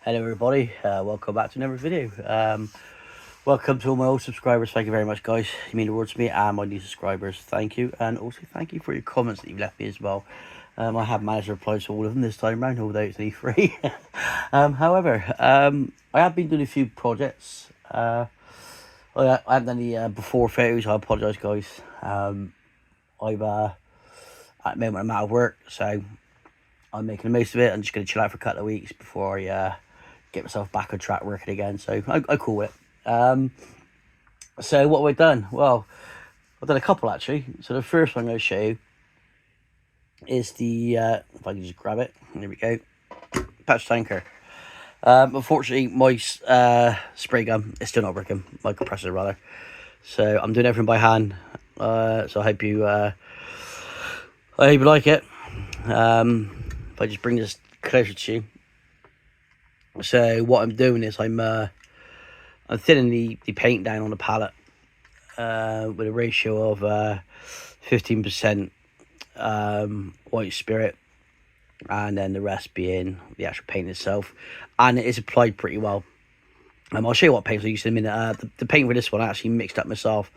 Hello everybody, welcome back to another video. Welcome to all my old subscribers. Thank you very much, guys. You mean the world to me, and my new subscribers, thank you. And also thank you for your comments that you've left me as well. I have managed to reply to all of them this time round, although it's only 3. However, I have been doing a few projects. I haven't done the before photos. I apologise, guys. At the moment I'm out of work, so I'm making the most of it. I'm just going to chill out for a couple of weeks before I get myself back on track working again. So I call it. So what have I done? Well, I've done a couple actually. So the first one I'm going to show you is the, if I can just grab it, there we go, patch tanker. Unfortunately, my spray gun is still not working, my compressor rather. So I'm doing everything by hand. So I hope you like it. If I just bring this closer to you. So what I'm doing is I'm thinning the paint down on the palette with a ratio of 15% white spirit, and then the rest being the actual paint itself, and it is applied pretty well. I'll show you what paints I used in a minute. The paint for this one I actually mixed up myself,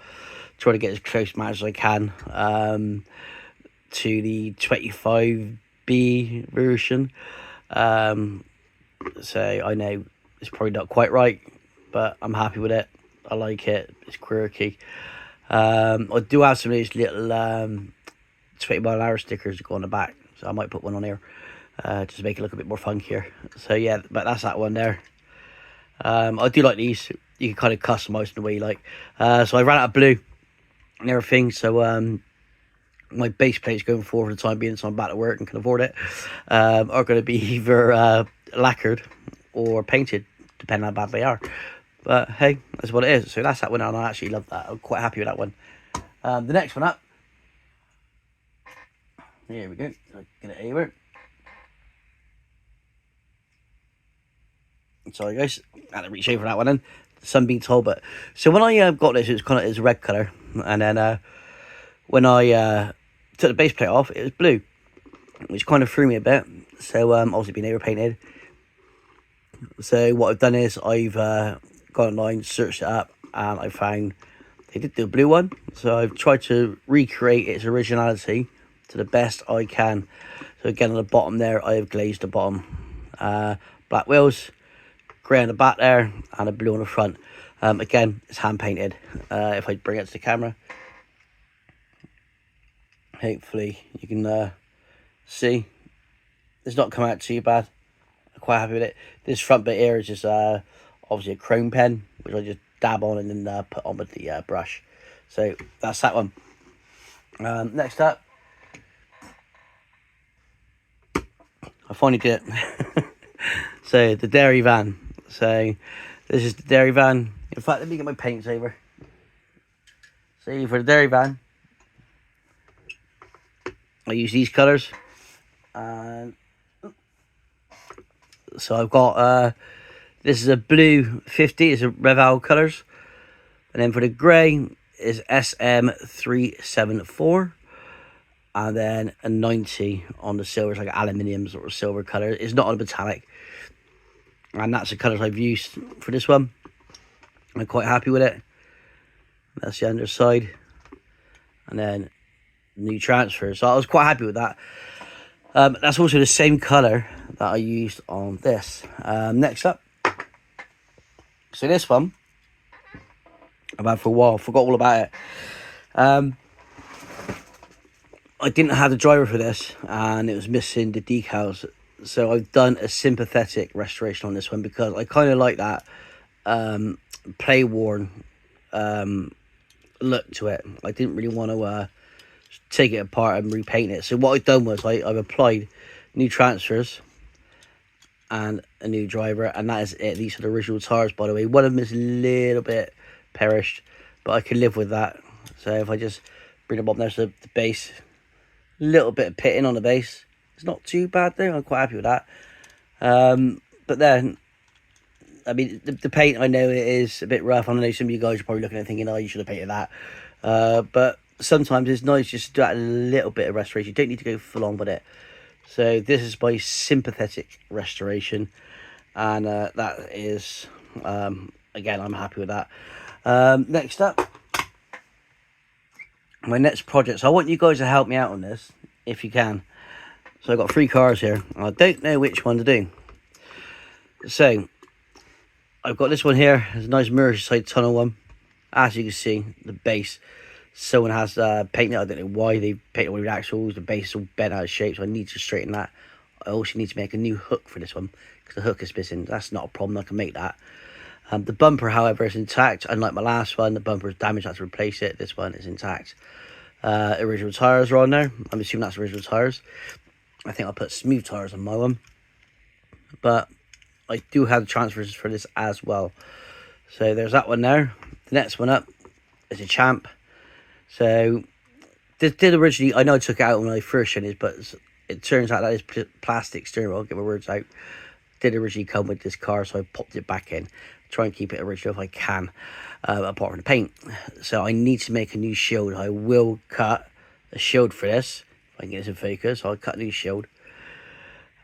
trying to get as close match as I can to the 25B version. So I know it's probably not quite right, but I'm happy with it. I like it. It's quirky. I do have some of these little 20-mile-an-hour stickers that go on the back, so I might put one on here just to make it look a bit more funkier. So yeah, but that's that one there. I do like these. You can kind of customize them the way you like. So I ran out of blue and everything, so my base plates going forward for the time being, so I'm back to work and can afford it, are going to be either lacquered or painted, depending on how bad they are. But hey, that's what it is. So that's that one, and I actually love that. I'm quite happy with that one. The next one up, here we go. Get it over. Sorry guys, I had to reach over that one then. Sunbeam Talbot. So when I got this, it was kind of, it's a red colour, and then when I took the base plate off, it was blue, which kind of threw me a bit. So obviously being overpainted. So what I've done is I've gone online, searched it up, and I found they did do a blue one. So I've tried to recreate its originality to the best I can. So again, on the bottom there, I have glazed the bottom, black wheels, grey on the back there, and a blue on the front. Again, it's hand painted. If I bring it to the camera, hopefully you can see it's not come out too bad. I'm quite happy with it. This front bit here is just obviously a chrome pen, which I just dab on and then put on with the brush. So that's that one. Next up, I finally did it. So the dairy van. So this is the dairy van. In fact, let me get my paints over. See, for the dairy van, I use these colours, and so I've got this is a blue 50, it's a Reval colours, and then for the grey is SM374, and then a 90 on the silver. It's like aluminium sort of silver colour. It's not a metallic, and that's the colours I've used for this one. I'm quite happy with it. That's the underside, and then new transfer, so I was quite happy with that. That's also the same colour that I used on this. Next up, so this one I've had for a while, forgot all about it. I didn't have the driver for this, and it was missing the decals, so I've done a sympathetic restoration on this one because I kind of like that play worn look to it. I didn't really want to take it apart and repaint it. So what I've done was I've applied new transfers and a new driver, and that is it. These are the original tires, by the way. One of them is a little bit perished, but I can live with that. So if I just bring them up, there's the base, a little bit of pitting on the base. It's not too bad though. I'm quite happy with that. But then, I mean, the paint, I know it is a bit rough. I know some of you guys are probably looking at it thinking, oh, you should have painted that. But sometimes it's nice just to do that a little bit of restoration. You don't need to go full on with it. So this is my sympathetic restoration. and that is, again, I'm happy with that. Next up, my next project. So I want you guys to help me out on this if you can. So I've got 3 cars here. I don't know which one to do. So I've got this one here. It's a nice Merseyside tunnel one. As you can see, the base, someone has painted it. I don't know why they painted one with axles. The base is all bent out of shape, so I need to straighten that. I also need to make a new hook for this one because the hook is missing. That's not a problem. I can make that. The bumper, however, is intact. Unlike my last one, the bumper is damaged. I had to replace it. This one is intact. Original tyres are on there. I'm assuming that's original tyres. I think I'll put smooth tyres on my one. But I do have the transfers for this as well. So there's that one there. The next one up is a Champ. So this did originally, I know I took it out when I first showed it, but it turns out that is plastic steering wheel. I'll get my words out. Did originally come with this car, so I popped it back in. Try and keep it original if I can, apart from the paint. So I need to make a new shield. I will cut a shield for this. If I can get this in focus, I'll cut a new shield,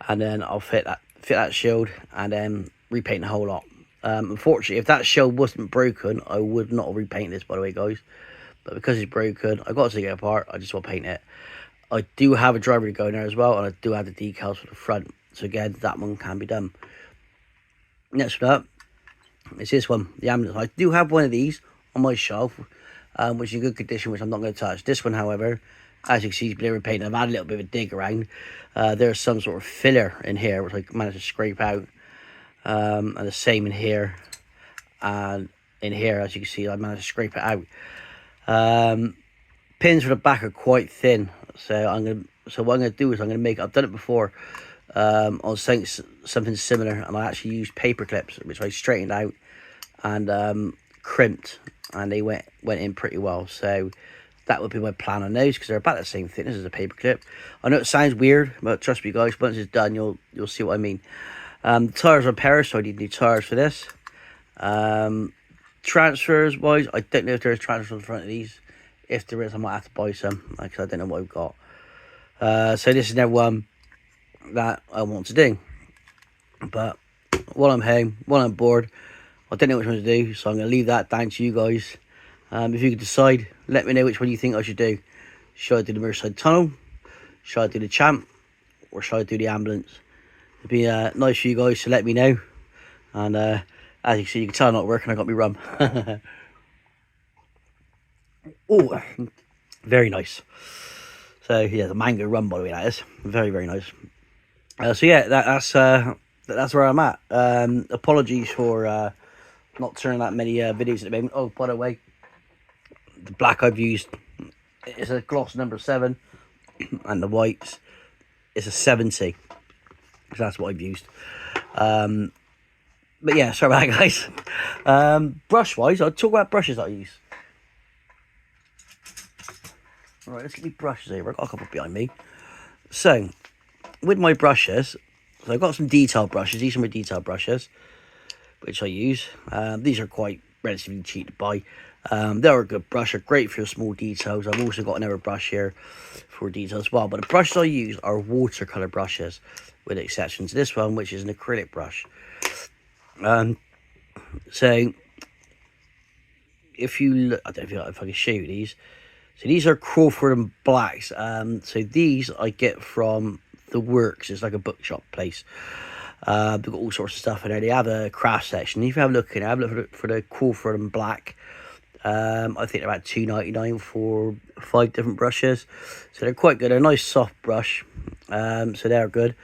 and then I'll fit that shield, and then repaint the whole lot. Unfortunately, if that shield wasn't broken, I would not repaint this, by the way, guys. But because it's broken, I got to take it apart. I just want to paint it. I do have a driver to go in there as well, and I do have the decals for the front. So again, that one can be done. Next one up is this one, the ambulance. I do have one of these on my shelf, which is in good condition, which I'm not going to touch. This one, however, as you can see, it's been repainted. I've had a little bit of a dig around. There's some sort of filler in here, which I managed to scrape out. And the same in here. And in here, as you can see, I managed to scrape it out. Pins for the back are quite thin. So what I'm gonna do is I'm gonna make. I've done it before on something similar, and I actually used paper clips, which I straightened out and crimped, and they went in pretty well. So that would be my plan on those, because they're about the same thickness as a paper clip. I know it sounds weird, but trust me, guys. Once it's done, you'll see what I mean. The tires are Paris, so I need new tires for this. Transfers wise, I don't know if there's transfers on the front of these. If there is, I might have to buy some, because I don't know what I've got. So this is now one that I want to do. But while I'm home, while I'm bored, I don't know which one to do, so I'm going to leave that down to you guys. If you could decide, let me know which one you think I should do. Should I do the Merseyside Tunnel? Should I do the Champ? Or should I do the ambulance? It'd be nice for you guys to let me know. And as you can see, you can tell I'm not working. I got my rum. Oh, very nice. So yeah, the mango rum, by the way, that is very, very nice. So yeah, that's where I'm at. Apologies for not turning that many videos at the moment. Oh, by the way, the black I've used is a gloss number 7, and the whites is a 70. So that's what I've used. But yeah, sorry about that, guys. Brush wise, I'll talk about brushes that I use. Right, let's get the brushes over. I've got a couple behind me. So, with my brushes, so I've got some detail brushes. These are my detail brushes, which I use. These are quite relatively cheap to buy. They're a good brush. They're great for your small details. I've also got another brush here for details as well. But the brushes I use are watercolour brushes, with the exception to this one, which is an acrylic brush. So, if you look, I don't know if I can show you these. So these are Crawford and Blacks. So these I get from The Works. It's like a bookshop place. They've got all sorts of stuff in there. They have a craft section. If you have a look in there, have a look for the Crawford and Black. I think they're about $2.99 for 5 different brushes. So they're quite good. They're a nice soft brush. So they're good.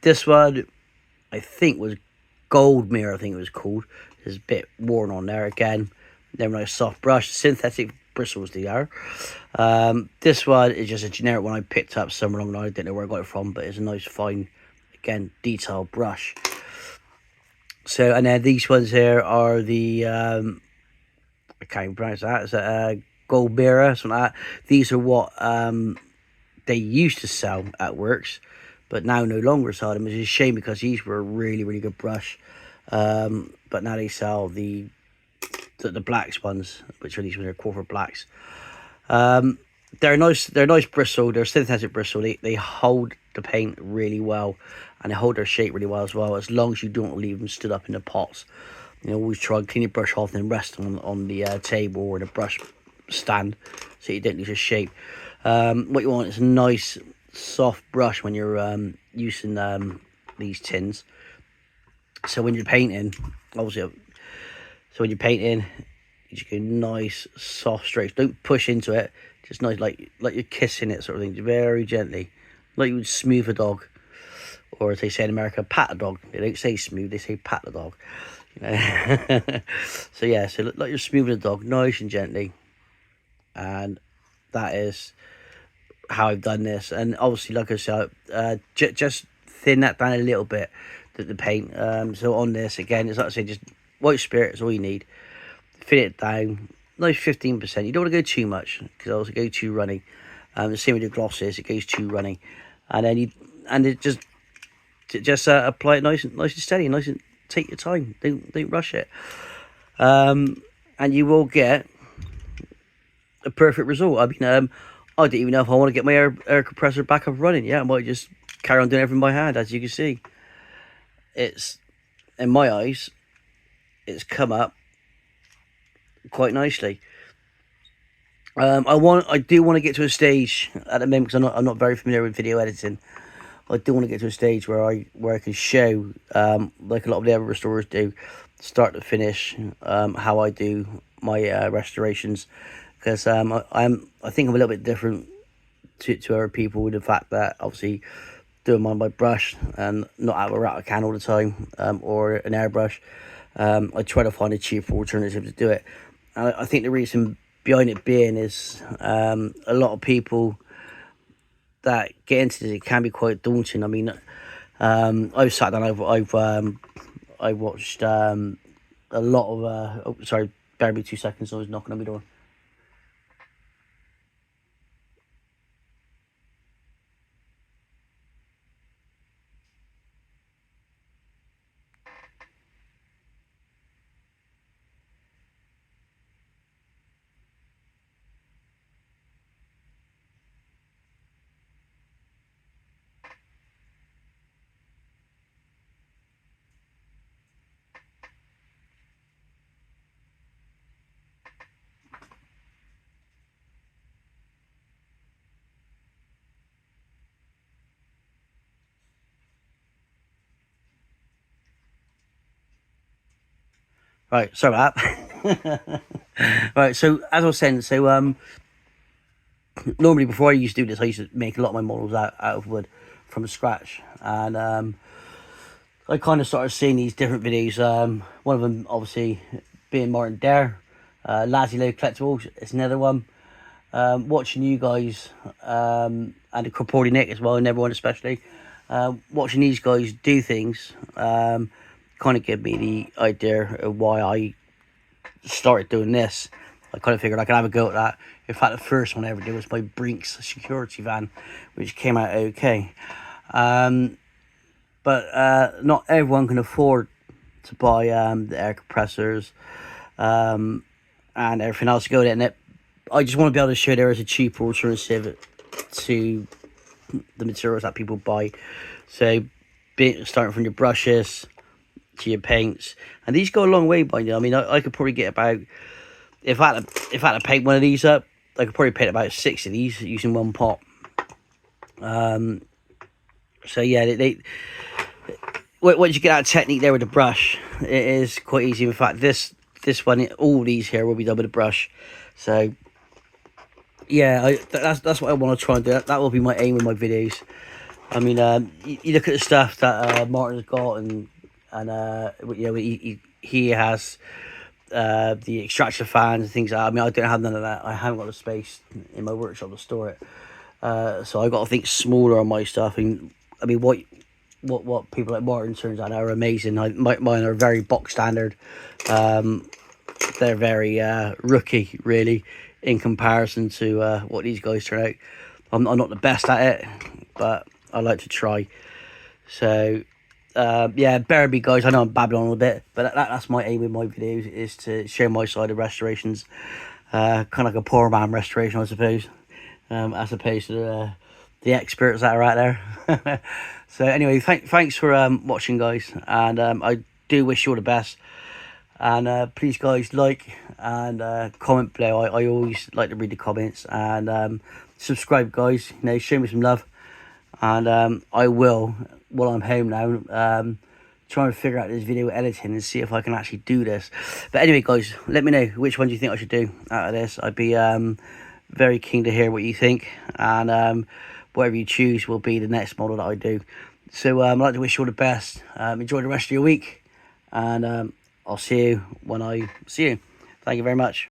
This one, I think, was Gold Mirror, I think it was called. It's a bit worn on there again. They're a nice soft brush. Synthetic bristles they are. This one is just a generic one I picked up somewhere along the line. I don't know where I got it from, but it's a nice fine, again, detailed brush. So, and then these ones here are the I can't even pronounce that. It's a Gold Mirror, something like that. These are what they used to sell at Works, but now no longer sell them. It's a shame, because these were a really, really good brush. But now they sell the blacks ones, which are these ones are Crawford Blacks. They're nice bristle. They're synthetic bristle. They hold the paint really well. and they hold their shape really well as well, as long as you don't leave them stood up in the pots. Always try and clean your brush off and then rest on the table or the brush stand so you don't lose your shape. What you want is a nice soft brush when you're using these tins. So when you're painting, obviously, you just go nice soft strokes. Don't push into it. Just nice, like you're kissing it, sort of thing, very gently, like you would smooth a dog, or as they say in America, pat a dog. They don't say smooth; they say pat the dog. So yeah, so like you're smoothing a dog, nice and gently, and that is how I've done this. And obviously, like I said, just thin that down a little bit, the paint. So on this again, it's like I say, just white spirit is all you need. Fit it down, nice 15%. You don't want to go too much because also go too runny. The same with the glosses, it goes too runny, and then it just apply it nice and steady, nice and take your time. Don't rush it, and you will get a perfect result. I mean, I don't even know if I want to get my air compressor back up running. Yeah, I might just carry on doing everything by hand. As you can see, it's, in my eyes, it's come up quite nicely. I do want to get to a stage at the moment, because I'm not very familiar with video editing. I do want to get to a stage where I can show, like a lot of the other restorers do, start to finish, how I do my restorations, because I think I'm a little bit different to other people, with the fact that obviously doing mine by brush and not out of a rattle can all the time, or an airbrush. I try to find a cheaper alternative to do it. And I think the reason behind it being is a lot of people that get into this, it can be quite daunting. I mean, I've sat down, I watched a lot of oh, sorry, bear me 2 seconds, I was knocking on my door. Right, sorry about that. Right, so as I was saying, so normally before I used to do this, I used to make a lot of my models out of wood from scratch, and I kind of started seeing these different videos. One of them obviously being Martin Dare, Lazy Low Collectibles. It's another one. Watching you guys, and the Corpority Nick as well, and everyone especially, watching these guys do things, kind of gave me the idea of why I started doing this. I kind of figured I could have a go at that. In fact, the first one I ever did was my Brinks security van, which came out okay. But not everyone can afford to buy the air compressors and everything else to go with it. And I just want to be able to show there is a cheaper alternative to the materials that people buy. So, starting from your brushes to your paints, and these go a long way, by you. I mean, I could probably get about, if I had to paint one of these up, I could probably paint about 6 of these using one pot. So yeah, once you get out of technique there with the brush, it is quite easy. In fact, this one, all these here will be done with a brush. So yeah, that's what I want to try and do. That will be my aim with my videos. I mean, you look at the stuff that Martin's got, and you know, he has the extraction fans and things like that. I mean, I don't have none of that. I haven't got the space in my workshop to store it. So I got to think smaller on my stuff. And I mean, what people like Martin turns out are amazing. Mine are very box standard. They're very rookie, really, in comparison to what these guys turn out. I'm not the best at it, but I like to try. So yeah, bear with me, guys. I know I'm babbling on a bit, but that's my aim with my videos, is to show my side of restorations. Kind of like a poor man restoration, I suppose, as opposed to the experts that are out there. So anyway, thanks for watching, guys, and I do wish you all the best. And please, guys, like and comment below. I always like to read the comments, and subscribe, guys. You know, show me some love, and I will, while I'm home now, trying to figure out this video editing and see if I can actually do this. But anyway, guys, let me know which one do you think I should do out of this. I'd be very keen to hear what you think, and whatever you choose will be the next model that I do. So I'd like to wish you all the best. Enjoy the rest of your week, and I'll see you when I see you. Thank you very much.